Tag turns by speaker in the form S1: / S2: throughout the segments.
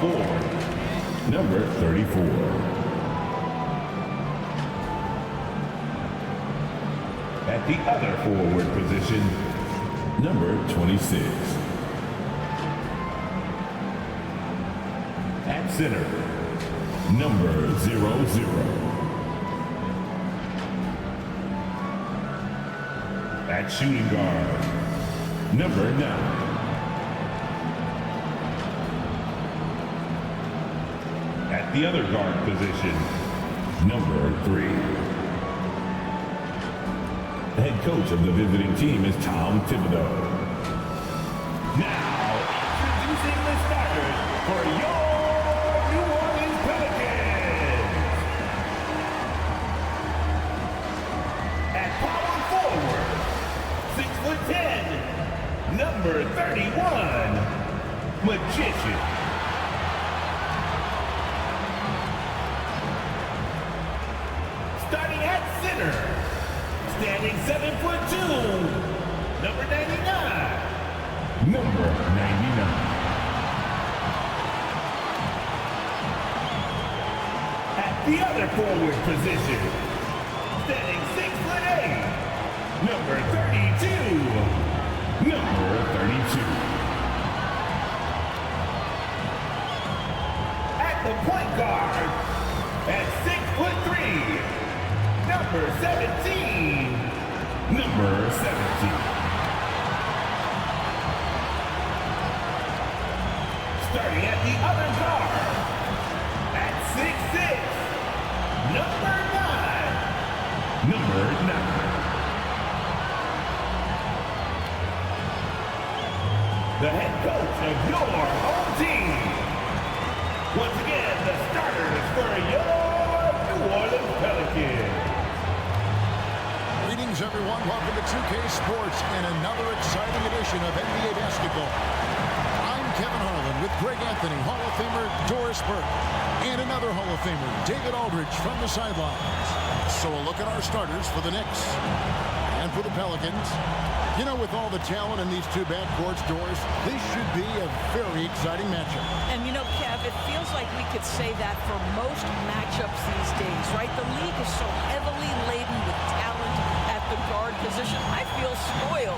S1: forward, number 34. At the other forward position, number 26. At center, number 00. At shooting guard, number 9. At the other guard position, number 3. The head coach of the visiting team is Tom Thibodeau. Now, introducing the starters for your New Orleans Pelicans. At power forward, 6'10", number 31, Magician. Starting at center, standing 7'2", number 99. Number 99. At the other forward position, standing 6'8", number 32. Number 32. At the point guard, at 6'3", number 17. Number 17. Starting at the other guard, at 6'6", number 9. Number 9. The head coach of your home team. Once again, the starters for your New Orleans Pelicans.
S2: Greetings, everyone. Welcome to 2K Sports and another exciting edition of NBA Basketball. I'm Kevin Harlan with Greg Anthony, Hall of Famer Doris Burke, and another Hall of Famer, David Aldridge, from the sidelines. So a look at our starters for the Knicks and for the Pelicans. You know, with all the talent in these two backcourts, Doris, this should be a very exciting matchup.
S3: And you know, Kev, it feels like we could say that for most matchups these days, right? The league is so heavily laden with talent at the guard position. I feel spoiled.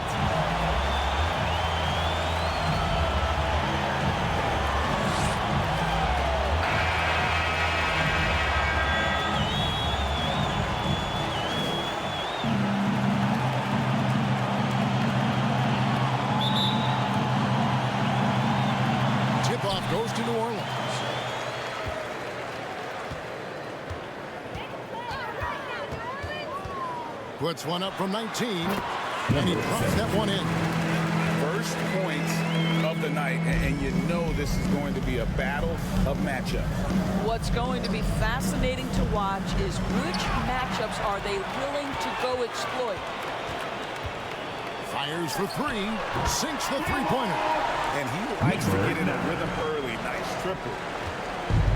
S2: Goes to New Orleans. Puts one up from 19, and he drops that one in.
S4: First point of the night, and you know this is going to be a battle of matchup.
S3: What's going to be fascinating to watch is which matchups are they willing to go exploit.
S2: Fires for three, sinks the three-pointer.
S4: And he likes to get in a rhythm early. Nice triple.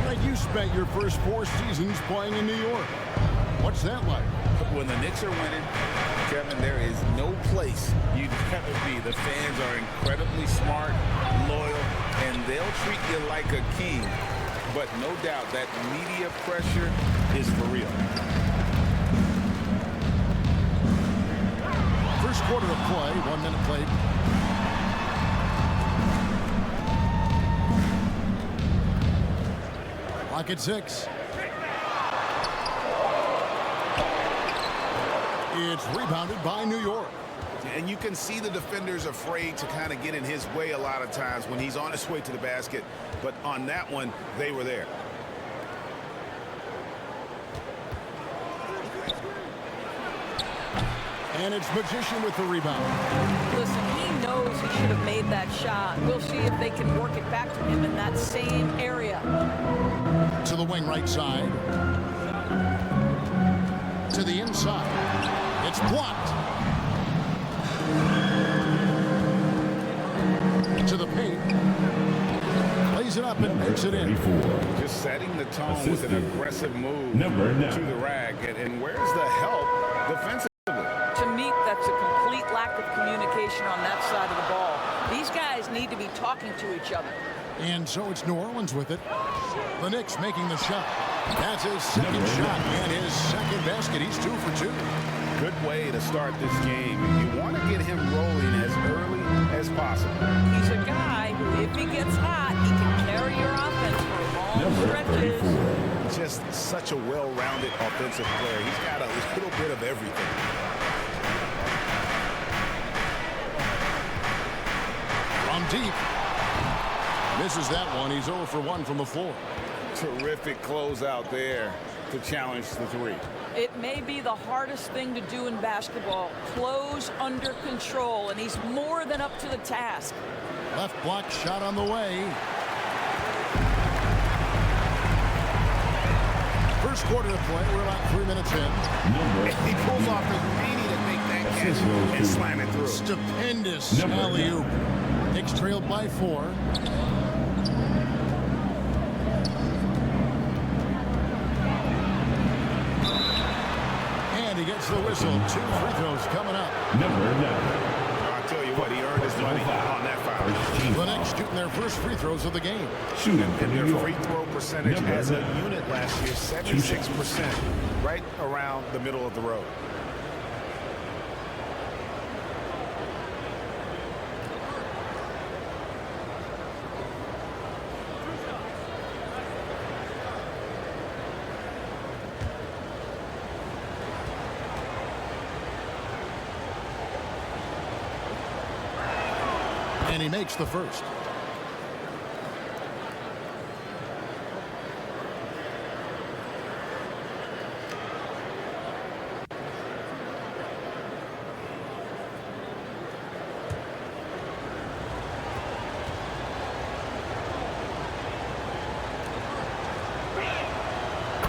S2: Now, you spent your first 4 seasons playing in New York. What's that like?
S4: When the Knicks are winning, Kevin, there is no place you'd rather be. The fans are incredibly smart, loyal, and they'll treat you like a king. But no doubt that media pressure is for real.
S2: First quarter of play, 1 minute played. Clock at 6. It's rebounded by New York.
S4: And you can see the defenders afraid to kind of get in his way a lot of times when he's on his way to the basket. But on that one, they were there.
S2: And it's Magician with the rebound.
S3: Listen, he knows he should have made that shot. We'll see if they can work it back to him in that same area.
S2: To the wing right side. To the inside. It's blocked. To the paint. Plays it up and makes it in.
S4: Just setting the tone with an aggressive move to the rack. And where's the help defensively?
S3: To me, that's a complete lack of communication on that side of the ball. These guys need to be talking to each other.
S2: And so it's New Orleans with it. The Knicks making the shot. That's his second shot and his second basket. He's 2 for 2.
S4: Good way to start this game. You want to get him rolling as early as possible.
S3: He's a guy who, if he gets hot, he can carry your offense for long stretches.
S4: Just such a well-rounded offensive player. He's got a little bit of everything.
S2: From deep. Misses that one. He's 0 for 1 from the floor.
S4: Terrific closeout there to challenge the three.
S3: It may be the hardest thing to do in basketball. Close under control, and he's more than up to the task.
S2: Left block shot on the way. First quarter of play. We're about 3 minutes in.
S4: He pulls off the greeny to make that catch and slam it through.
S2: Stupendous alley-oop. Knicks trailed by 4. And he gets the whistle. 2 free throws coming up.
S4: I'll tell you what, he earned his money on that foul.
S2: The Knicks shooting their first free throws of the game.
S4: And their free throw percentage as a unit last year, 76%, right around the middle of the road.
S2: And he makes the first.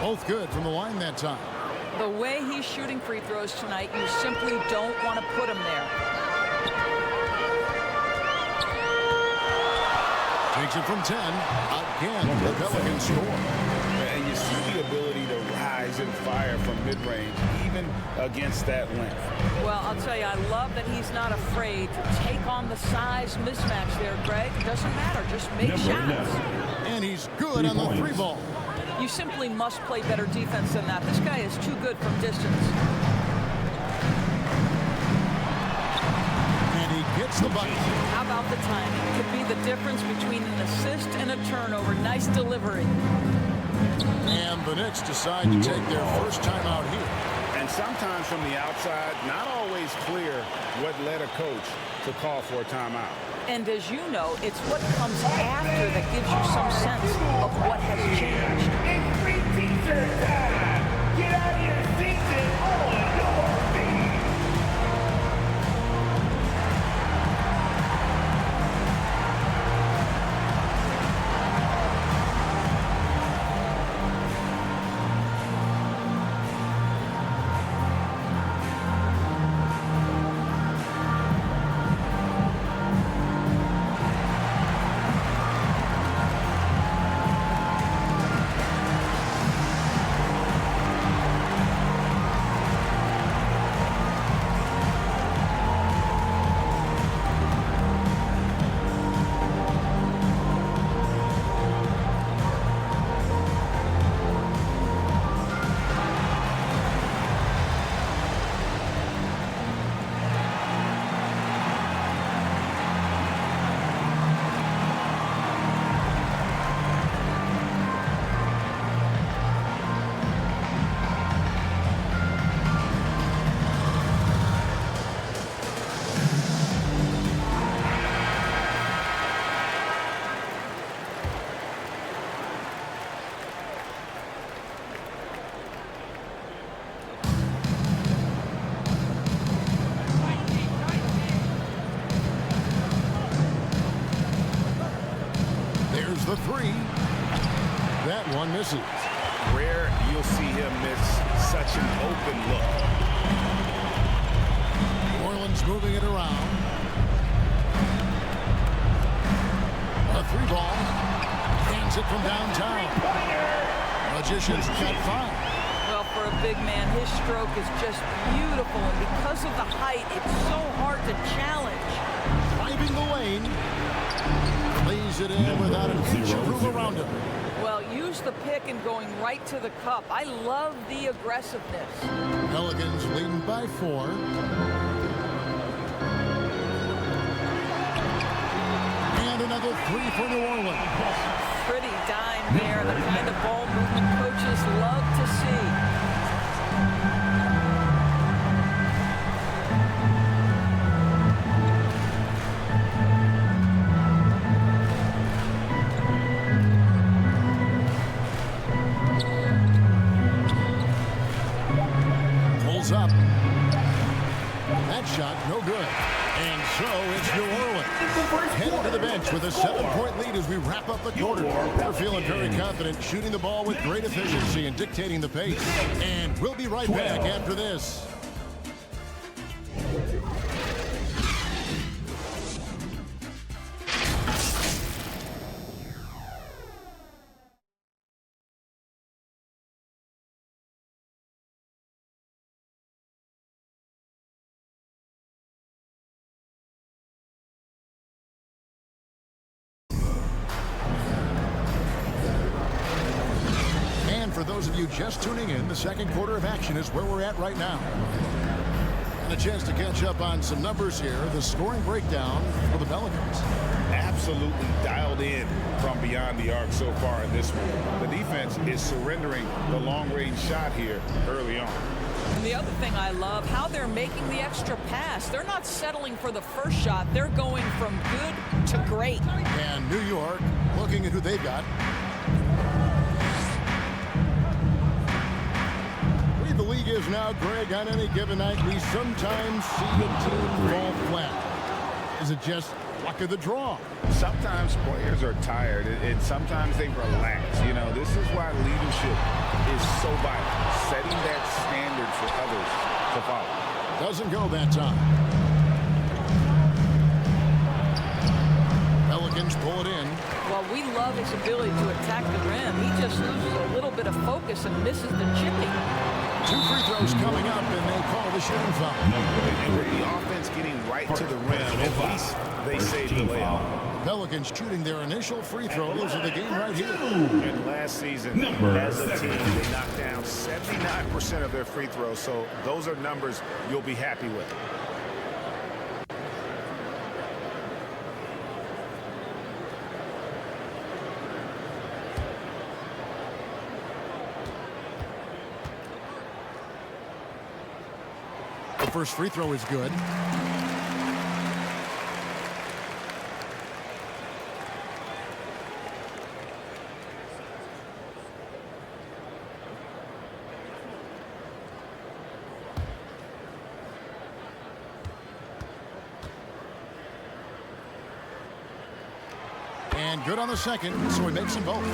S2: Both good from the line that time.
S3: The way he's shooting free throws tonight, you simply don't want to put him there.
S2: Takes it from 10. Again, the Pelicans score.
S4: And you see the ability to rise and fire from mid-range, even against that length.
S3: Well, I'll tell you, I love that he's not afraid to take on the size mismatch there, Greg. It doesn't matter. Just make shots.
S2: And he's good on the 3 ball.
S3: You simply must play better defense than that. This guy is too good from distance.
S2: Gets the bucket.
S3: How about the timing? Could be the difference between an assist and a turnover. Nice delivery.
S2: And the Knicks decide to take their first timeout here.
S4: And sometimes from the outside, not always clear what led a coach to call for a timeout.
S3: And as you know, it's what comes after that gives you some sense of what has changed.
S1: It's free t-shirt time. Get out of your seats and on your feet.
S2: The 3. That one misses.
S4: Rare you'll see him miss such an open look.
S2: New Orleans moving it around. A 3 ball. Hands it from downtown. Magicians got 5.
S3: Well, for a big man, his stroke is just beautiful. And because of the height, it's so hard to challenge.
S2: Driving the lane. Lays it in without it inch groove around him.
S3: Well, use the pick and going right to the cup. I love the aggressiveness.
S2: Pelicans leading by 4. And another 3 for New Orleans.
S3: Pretty dime there, the kind of ball movement coaches love to see.
S2: Pulls up. That shot, no good. And so it's New Orleans heading to the bench with a 7-point lead as we wrap up the quarter. They're feeling very confident, shooting the ball with great efficiency and dictating the pace. And we'll be right back after this. For those of you just tuning in, the second quarter of action is where we're at right now. And a chance to catch up on some numbers here. The scoring breakdown for the Pelicans.
S4: Absolutely dialed in from beyond the arc so far in this one. The defense is surrendering the long-range shot here early on.
S3: And the other thing I love, how they're making the extra pass. They're not settling for the first shot. They're going from good to great.
S2: And New York looking at who they've got. The league is now, Greg, on any given night, we sometimes see a team fall flat. Is it just luck of the draw?
S4: Sometimes players are tired, and sometimes they relax. You know, this is why leadership is so vital, setting that standard for others to follow.
S2: Doesn't go that time. Pelicans pull it in.
S3: Well, we love his ability to attack the rim. He just loses a little bit of focus and misses the chipping.
S2: 2 free throws coming up, and they call the shooting foul.
S4: And with the offense getting right to the rim, at least they save the layup.
S2: Pelicans shooting their initial free throws of the game right here.
S4: And last season, as a team, they knocked down 79% of their free throws, so those are numbers you'll be happy with.
S2: The first free throw is good. And good on the second, so he makes them both.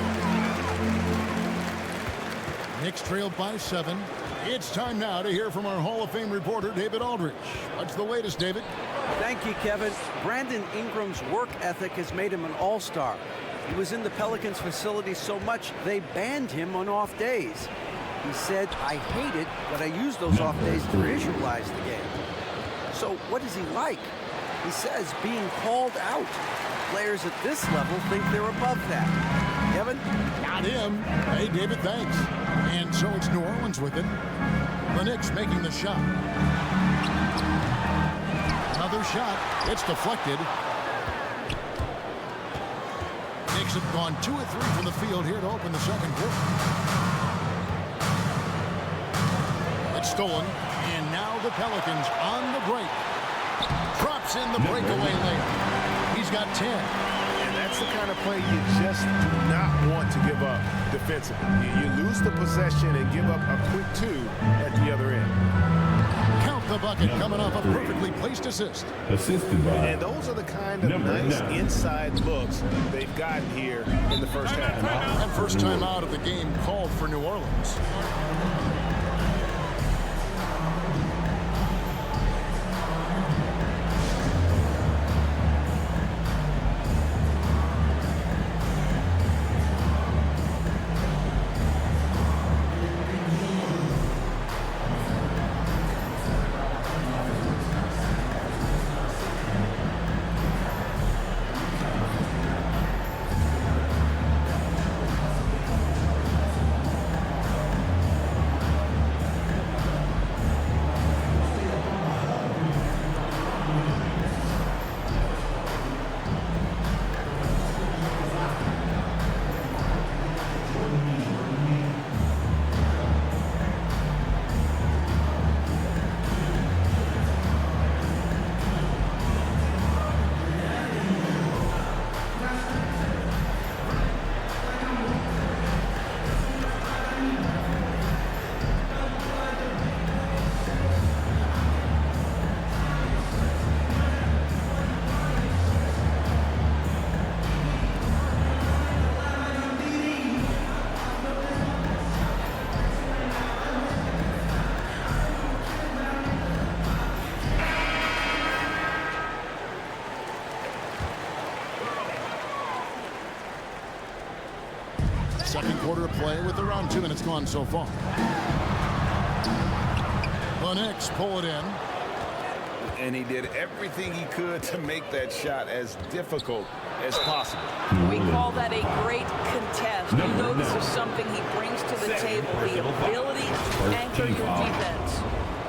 S2: Knicks trailed by 7. It's time now to hear from our Hall of Fame reporter, David Aldridge. What's the latest, David?
S5: Thank you, Kevin. Brandon Ingram's work ethic has made him an all-star. He was in the Pelicans facility so much, they banned him on off days. He said, "I hate it, but I use those off days to visualize the game." So what is he like? He says being called out. Players at this level think they're above that. Kevin?
S2: Got him. Hey, David, thanks. And so it's New Orleans with it. The Knicks making the shot. Another shot. It's deflected. Knicks have gone 2 of 3 from the field here to open the second quarter. It's stolen. And now the Pelicans on the break. Drops in the breakaway layup. He's got 10.
S6: And that's the kind of play you just do not want to give up defensively. You lose the possession and give up a quick 2 at the other end.
S2: Count the bucket coming off a perfectly placed assist.
S1: Assisted by.
S6: And those are the kind of nice inside looks they've gotten here in the first half.
S2: And first time out of the game called for New Orleans. Second quarter of play with around 2 minutes gone so far. The Knicks pull it in.
S4: And he did everything he could to make that shot as difficult as possible.
S3: We call that a great contest. You know this is something he brings to the table, the ability to anchor your defense.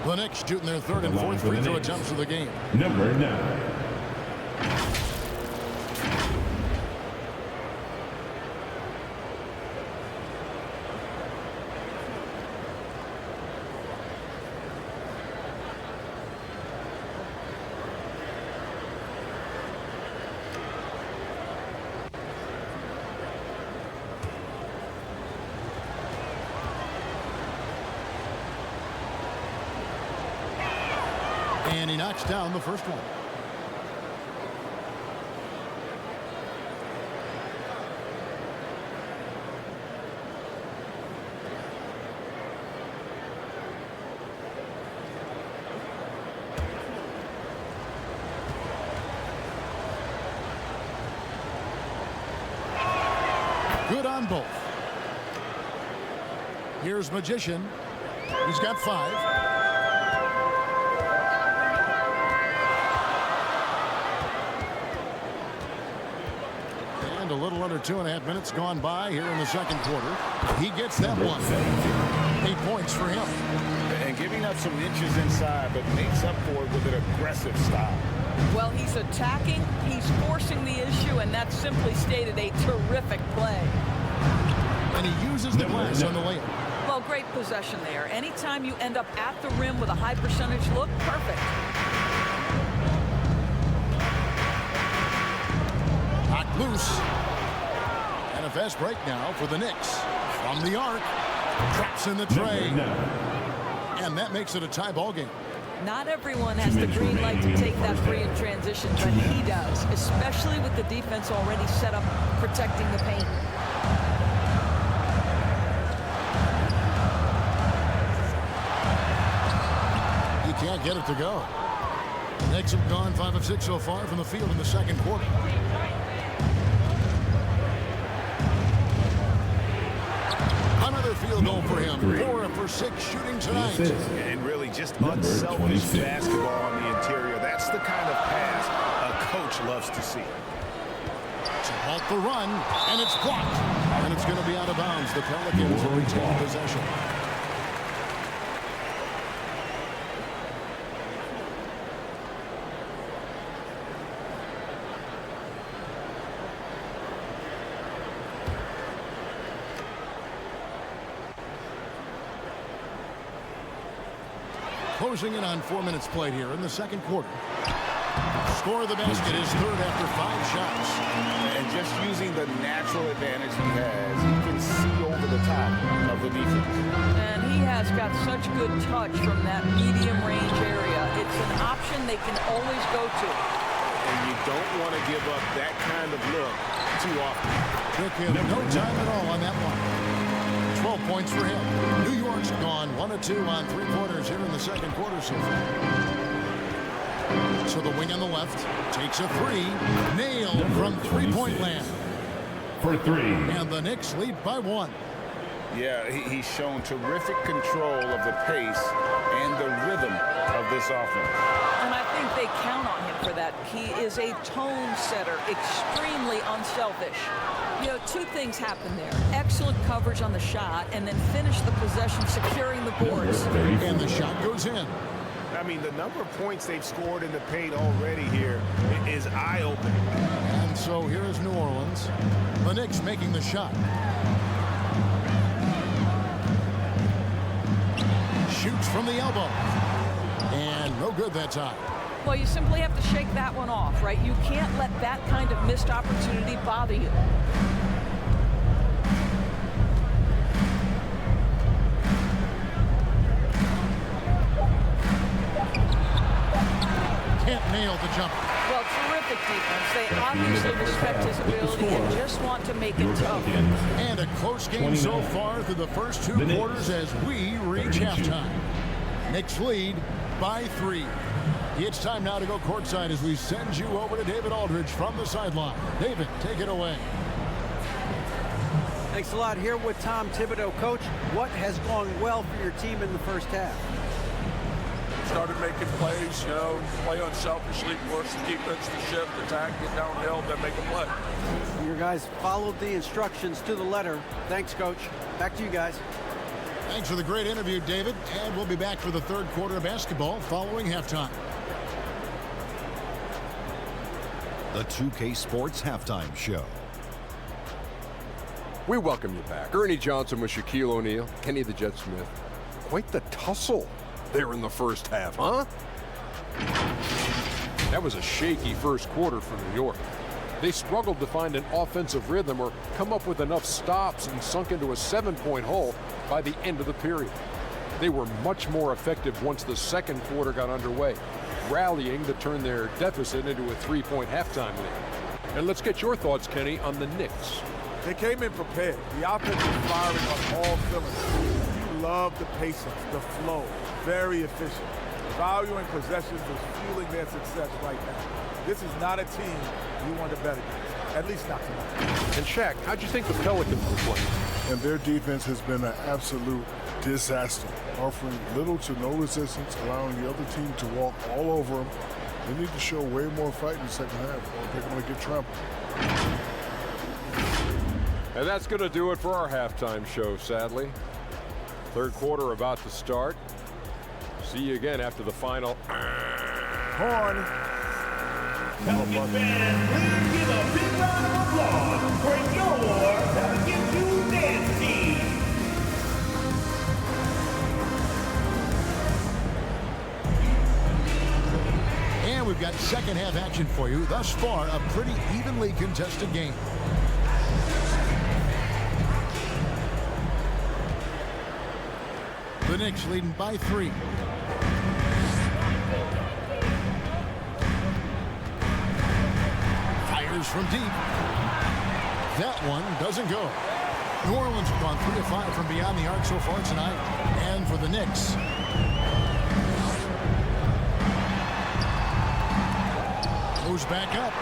S2: The Knicks shooting their third and fourth free throw attempts of the game.
S1: Number 9.
S2: And he knocks down the first one. Good on both. Here's Magician. He's got 5. A little under 2.5 minutes gone by here in the second quarter. He gets that one. 8 points for him.
S4: And giving up some inches inside, but makes up for it with an aggressive style.
S3: Well, he's attacking, he's forcing the issue, and that's simply stated a terrific play.
S2: And he uses the glass on the layup.
S3: Well, great possession there. Anytime you end up at the rim with a high percentage look, perfect.
S2: Knocked loose. And a fast break now for the Knicks. From the arc. Traps in the tray. And that makes it a tie ball game.
S3: Not everyone has the green light to take that free in transition, but he does, especially with the defense already set up protecting the paint.
S2: He can't get it to go. The Knicks have gone 5 of 6 so far from the field in the second quarter. Another field goal for him. 4 for 6 shooting tonight.
S6: And really just unselfish basketball on the interior. That's the kind of pass a coach loves to see.
S2: To halt the run, and it's blocked. And it's going to be out of bounds. The Pelicans will retain possession. Closing in on 4 minutes played here in the second quarter. Score of the basket is third after 5 shots.
S4: And just using the natural advantage he has, he can see over the top of the defense.
S3: And he has got such good touch from that medium range area. It's an option they can always go to.
S4: And you don't want to give up that kind of look too often.
S2: Took him no time at all on that one. 12 points for him. New York's gone 1 of 2 on 3 quarters here in the second quarter so far. So the wing on the left takes a 3. Nailed from 3-point land.
S1: For 3.
S2: And the Knicks lead by 1.
S4: Yeah, he's shown terrific control of the pace and the rhythm of this offense.
S3: And I think they count on him for that. He is a tone setter, extremely unselfish. You know, 2 things happen there. Excellent coverage on the shot, and then finish the possession securing the boards.
S2: And the shot goes in.
S6: I mean, the number of points they've scored in the paint already here is eye-opening.
S2: And so here is New Orleans. The Knicks making the shot. Shoots from the elbow. And no good that time.
S3: Well, you simply have to shake that one off, right? You can't let that kind of missed opportunity bother you.
S2: Can't nail the jumper.
S3: Well, terrific defense. They obviously respect his ability and just want to make it tough.
S2: And a close game so far through the first 2 quarters as we reach halftime. Knicks lead by 3. It's time now to go courtside as we send you over to David Aldridge from the sideline. David, take it away.
S5: Thanks a lot. Here with Tom Thibodeau. Coach, what has gone well for your team in the first half?
S7: Started making plays, play unselfishly, force the defense to shift, attack, get downhill, then make a play.
S5: Your guys followed the instructions to the letter. Thanks, Coach. Back to you guys.
S2: Thanks for the great interview, David. And we'll be back for the third quarter of basketball following halftime.
S8: The 2K Sports Halftime Show.
S9: We welcome you back. Ernie Johnson with Shaquille O'Neal, Kenny the Jet Smith. Quite the tussle there in the first half, huh? That was a shaky first quarter for New York. They struggled to find an offensive rhythm or come up with enough stops and sunk into a 7-point hole by the end of the period. They were much more effective once the second quarter got underway, rallying to turn their deficit into a 3-point halftime lead. And let's get your thoughts, Kenny, on the Knicks.
S7: They came in prepared. The offense was firing on all cylinders. You love the patience, the flow, very efficient. Valuing possessions is fueling their success right now. This is not a team you want to bet against, at least not tonight.
S9: And Shaq, how'd you think the Pelicans were playing?
S6: And their defense has been an absolute disaster, offering little to no resistance, allowing the other team to walk all over them. They need to show way more fight in the second half, or they're going to get trampled.
S9: And that's going to do it for our halftime show, sadly. Third quarter about to start. See you again after the final.
S7: Horn.
S1: Pelicans fans, please give a big round of applause for your Pelicans U dance team.
S2: And we've got second half action for you. Thus far, a pretty evenly contested game. The Knicks leading by 3. Fires from deep. That one doesn't go. New Orleans have gone 3 of 5 from beyond the arc so far tonight. And for the Knicks, goes back up.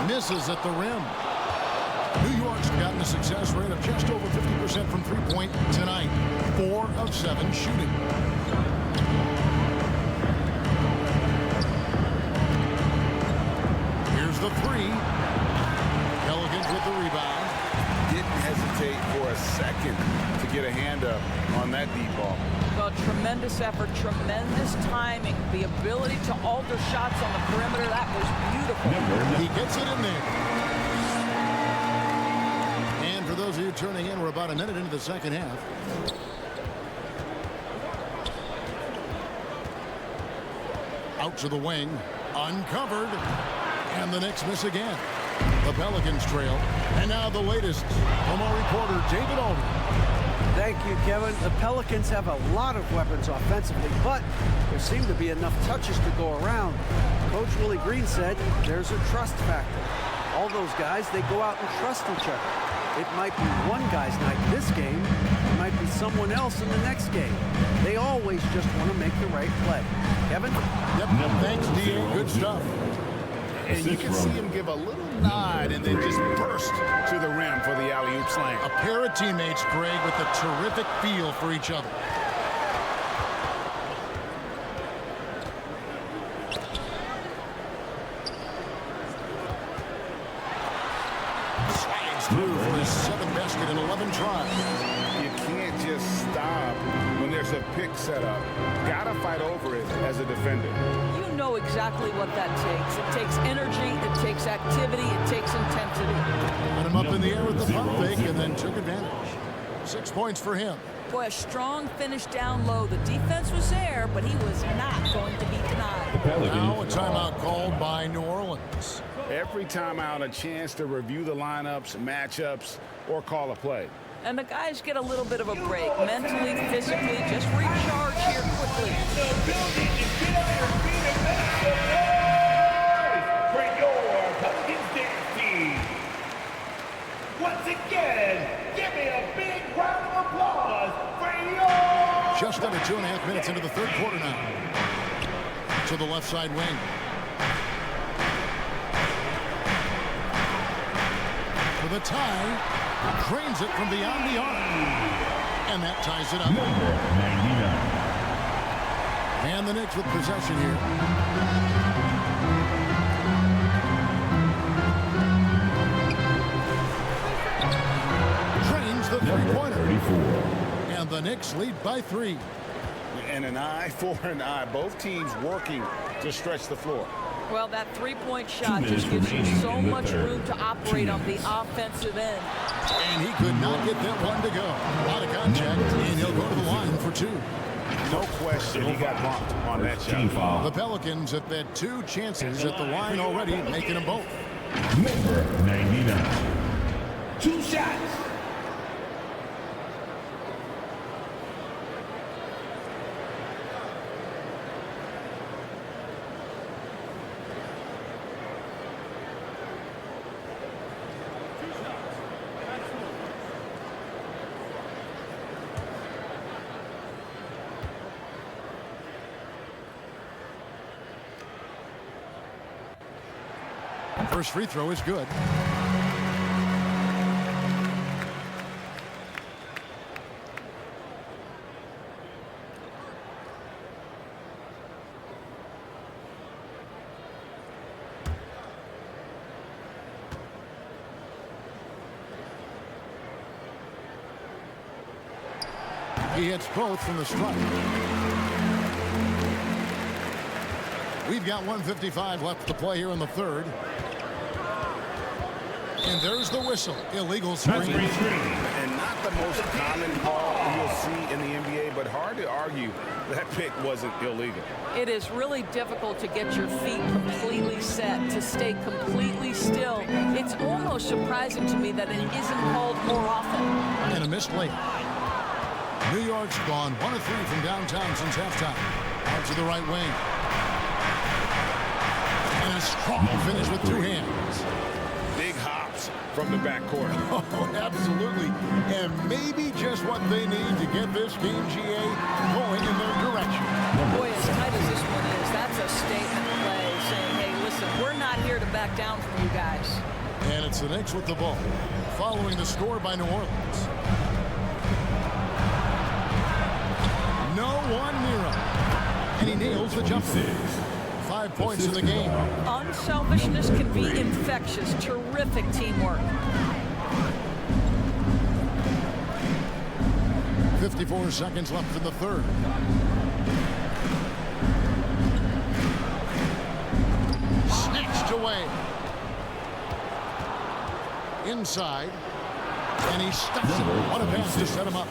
S2: Misses at the rim. New York's gotten a success rate of just over 50% from three-point tonight. 4 of 7 shooting. Here's the 3. Pelicans with the rebound.
S4: Didn't hesitate for a second to get a hand up on that deep ball.
S3: Well, tremendous effort, tremendous timing, the ability to alter shots on the perimeter. That was beautiful.
S2: He gets it in there. And for those of you turning in, we're about a minute into the second half. Out to the wing, uncovered, and the Knicks miss again. The Pelicans trail, and now the latest from our reporter David Alden.
S5: Thank you, Kevin. The Pelicans have a lot of weapons offensively, but there seem to be enough touches to go around. Coach Willie Green said there's a trust factor. All those guys, they go out and trust each other. It might be one guy's night this game. It might be someone else in the next game. They always just want to make the right play. Kevin?
S2: Yep. Thanks, D.A. Good stuff.
S6: And you can see him give a little nod and then just burst to the rim for the alley-oop slam.
S2: A pair of teammates, Greg, with a terrific feel for each other. Slides through for his 7th basket in 11 tries.
S4: You can't just stop when there's a pick set up. Gotta fight over it as a defender.
S3: You know exactly what that takes. It takes energy, it takes activity, it takes intensity.
S2: Put him up in the air with the pump fake and then took advantage. 6 points for him.
S3: Boy, a strong finish down low. The defense was there, but he was not going to be denied.
S2: Now a timeout called by New Orleans.
S4: Every timeout, a chance to review the lineups, matchups, or call a play.
S3: And the guys get a little bit of a break, mentally, physically, just recharge here quickly.
S1: The building is get on your feet and make some noise for your Pelicans dance team. Once again, give me a big round of applause for your...
S2: Just under 2.5 minutes into the third quarter now. To the left side wing. For the tie, Drains it from beyond the arc. And that ties it up. And the Knicks with possession here. Drains the three-pointer. And the Knicks lead by 3.
S4: And an eye for an eye. Both teams working to stretch the floor.
S3: Well, that three-point shot just gives you so much room to operate on the offensive end.
S2: And he could not get that one to go. A lot of contact, and he'll go to the line for 2.
S4: No question, he got bumped on that shot.
S2: The Pelicans have had 2 chances at the line already, making them both.
S1: Number 99. 2 shots.
S2: First free throw is good. He hits both from the strike. We've got 1:55 left to play here in the third. And there's the whistle. Illegal screen.
S4: And not the most common call you'll see in the NBA, but hard to argue that pick wasn't illegal.
S3: It is really difficult to get your feet completely set, to stay completely still. It's almost surprising to me that it isn't called more often.
S2: And a missed late. New York's gone 1 of 3 from downtown since halftime. Out to the right wing. And a strong finish with 2 hands.
S4: Big hops from the backcourt.
S2: Oh, absolutely. And maybe just what they need to get this game, GA, going in their direction.
S3: Boy, as tight as this one is, that's a statement play saying, hey, listen, we're not here to back down from you guys.
S2: And it's the Knicks with the ball, following the score by New Orleans. No one near him. And he nails the jumper. 5 points in the game.
S3: Unselfishness can be infectious. Terrific teamwork.
S2: 54 seconds left in the third. Snatched away. Inside. And he stuffs it. What a pass to set him up.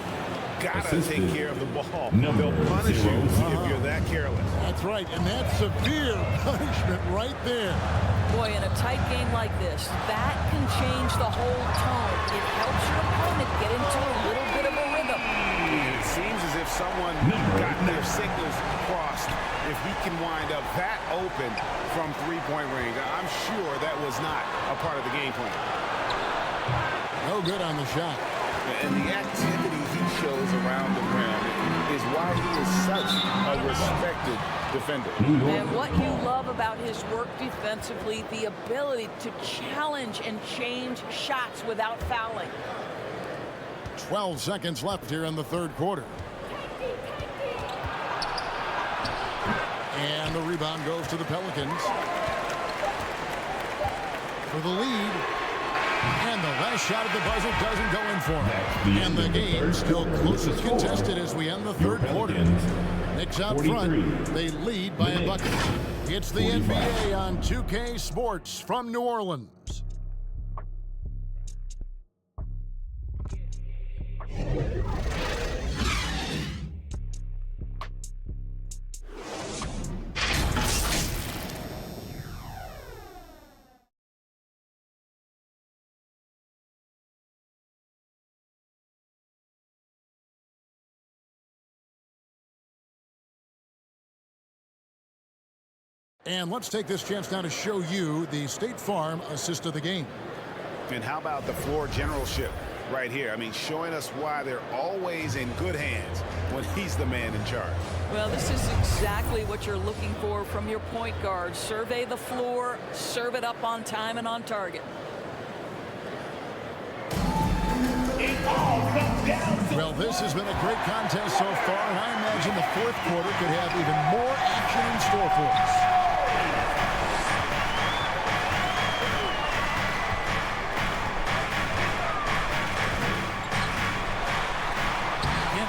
S4: Gotta take care of the ball. They'll punish you if you're that careless.
S2: That's right, and that's severe punishment right there.
S3: Boy, in a tight game like this, that can change the whole tone. It helps your opponent get into a little bit of a rhythm.
S4: It seems as if someone got their signals crossed. If he can wind up that open from three-point range, I'm sure that was not a part of the game plan.
S2: No good on the shot.
S4: And the activity he shows around the rim is why he is such a respected defender.
S3: And what you love about his work defensively, the ability to challenge and change shots without fouling.
S2: 12 seconds left here in the third quarter. And the rebound goes to the Pelicans. For the lead. And the last shot at the buzzer doesn't go in for him. And the game still close and contested as we end the third quarter. Knicks out front. They lead by a bucket. It's the NBA on 2K Sports from New Orleans. And let's take this chance now to show you the State Farm assist of the game.
S4: And how about the floor generalship right here? I mean, showing us why they're always in good hands when he's the man in charge.
S3: Well, this is exactly what you're looking for from your point guard. Survey the floor, serve it up on time and on target.
S1: It all comes down to...
S2: Well, this has been a great contest so far, and I imagine the fourth quarter could have even more action in store for us.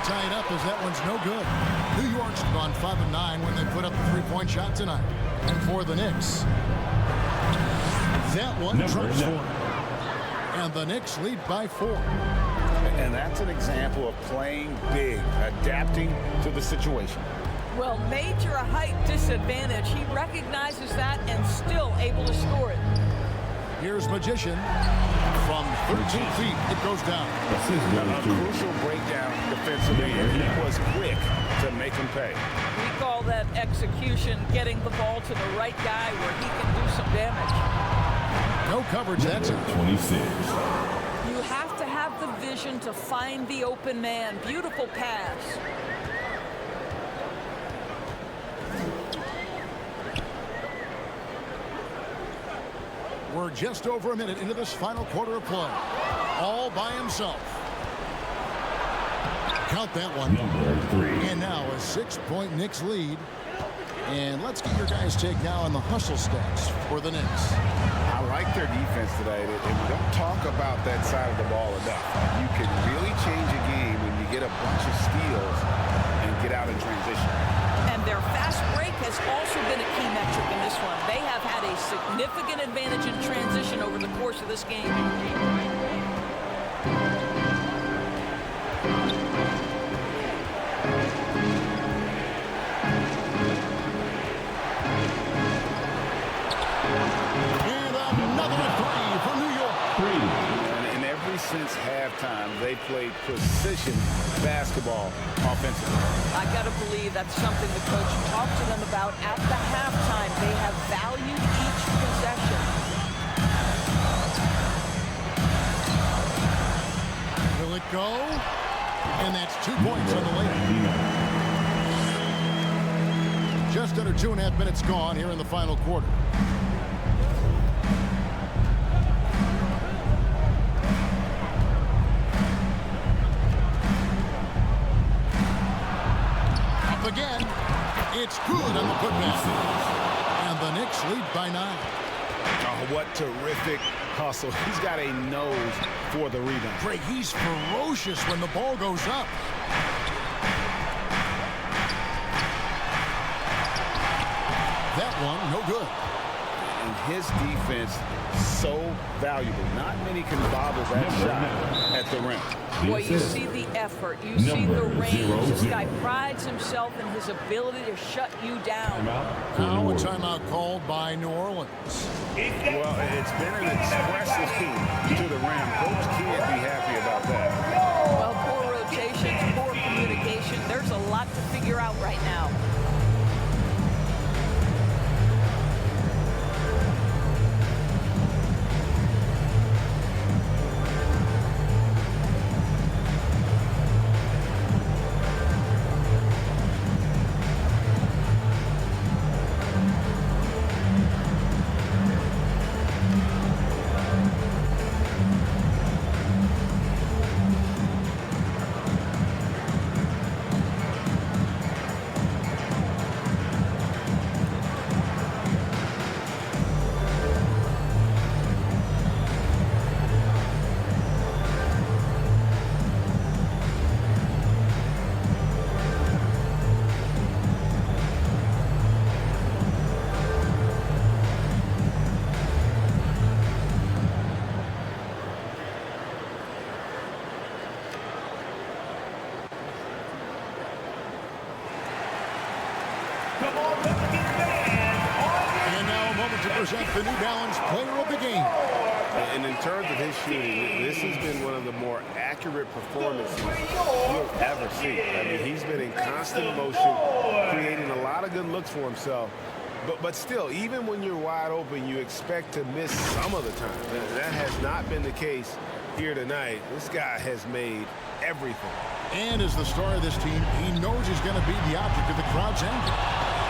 S2: Tie it up as that one's no good. New York's gone 5-9 when they put up a three-point shot tonight. And for the Knicks, that one trumps for them. And the Knicks lead by 4.
S4: And that's an example of playing big, adapting to the situation.
S3: Well, major height disadvantage. He recognizes that and still able to score it.
S2: Here's Magician. From 13 feet, it goes down.
S4: A crucial breakdown defensively, and he was quick to make him pay.
S3: We call that execution, getting the ball to the right guy where he can do some damage.
S2: No coverage, that's it.
S10: 26.
S3: You have to have the vision to find the open man. Beautiful pass.
S2: We're just over a minute into this final quarter of play. All by himself. Count that one. And now a 6-point Knicks lead. And let's get your guys' take now on the hustle stats for the Knicks.
S4: I like their defense today, and we don't talk about that side of the ball enough. You can really change a game when you get a bunch of steals and get out in transition.
S3: And their fast break has also been a key metric in this one. They have had a significant advantage in transition over the course of this game.
S4: Since halftime, they played precision basketball offensively.
S3: I got to believe that's something the coach talked to them about at the halftime. They have valued each possession.
S2: Will it go? And that's 2 points on the layup. Just under 2.5 minutes gone here in the final quarter. Again, it's good on the putback. And the Knicks lead by 9.
S4: Oh, what terrific hustle. He's got a nose for the rebound.
S2: Greg, he's ferocious when the ball goes up. That one, no good.
S4: And his defense, so valuable. Not many can bobble that shot at the rim.
S3: Well, you see the effort. You see the range. This guy prides himself in his ability to shut you down.
S2: Now a timeout called by New Orleans.
S4: Well, it's been an expressive team to the rim. Coach can't be happy about that.
S3: Well, poor rotations, poor communication. There's a lot to figure out right now.
S2: And now a moment to present the New Balance Player of the Game.
S11: And in terms of his shooting, this has been one of the more accurate performances you'll ever see. I mean, he's been in constant motion, creating a lot of good looks for himself. But still, even when you're wide open, you expect to miss some of the time. That has not been the case here tonight. This guy has made everything.
S2: And as the star of this team, he knows he's going to be the object of the crowd's anger.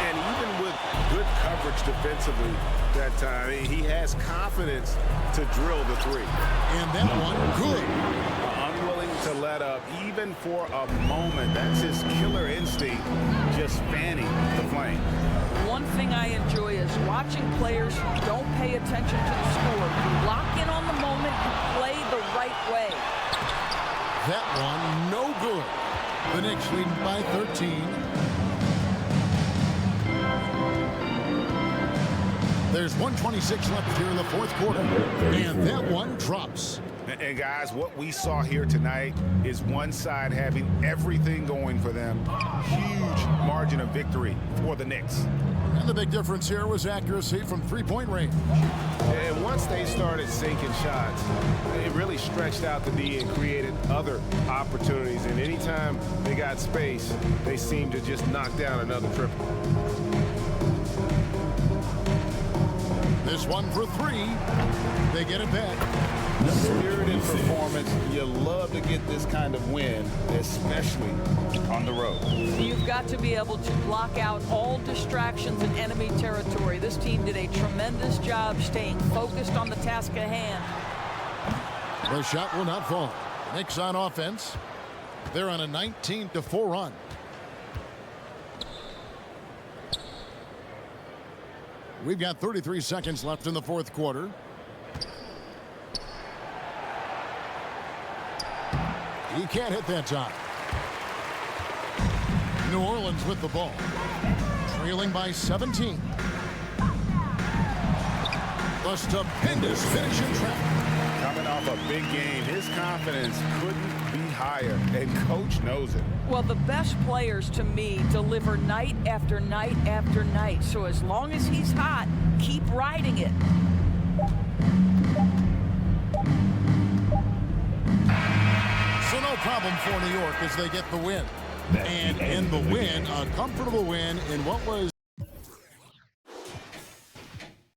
S11: And even with Good coverage defensively that time. He has confidence to drill the three.
S2: And that one, good.
S11: Unwilling to let up, even for a moment. That's his killer instinct, just fanning the flame.
S3: One thing I enjoy is watching players who don't pay attention to the score. You lock in on the moment, you play the right way.
S2: That one, no good. The Knicks leading by 13. There's 1:26 left here in the fourth quarter, and that one drops.
S11: And guys, what we saw here tonight is one side having everything going for them. Huge margin of victory for the Knicks.
S2: And the big difference here was accuracy from three-point range.
S11: And once they started sinking shots, it really stretched out the D and created other opportunities. And anytime they got space, they seemed to just knock down another triple.
S2: This one for three. They get it back.
S4: Spirited performance. You love to get this kind of win, especially on the road.
S3: You've got to be able to block out all distractions in enemy territory. This team did a tremendous job staying focused on the task at hand.
S2: The shot will not fall. Knicks on offense. They're on a 19-4 run. We've got 33 seconds left in the fourth quarter. He can't hit that time. New Orleans with the ball. Trailing by 17. The stupendous finish in traffic.
S11: Coming off a big game, his confidence couldn't be higher, and coach knows it.
S3: Well, the best players to me deliver night after night after night. So as long as he's hot, keep riding it.
S2: So no problem for New York as they get the win. And in the win, a comfortable win in what was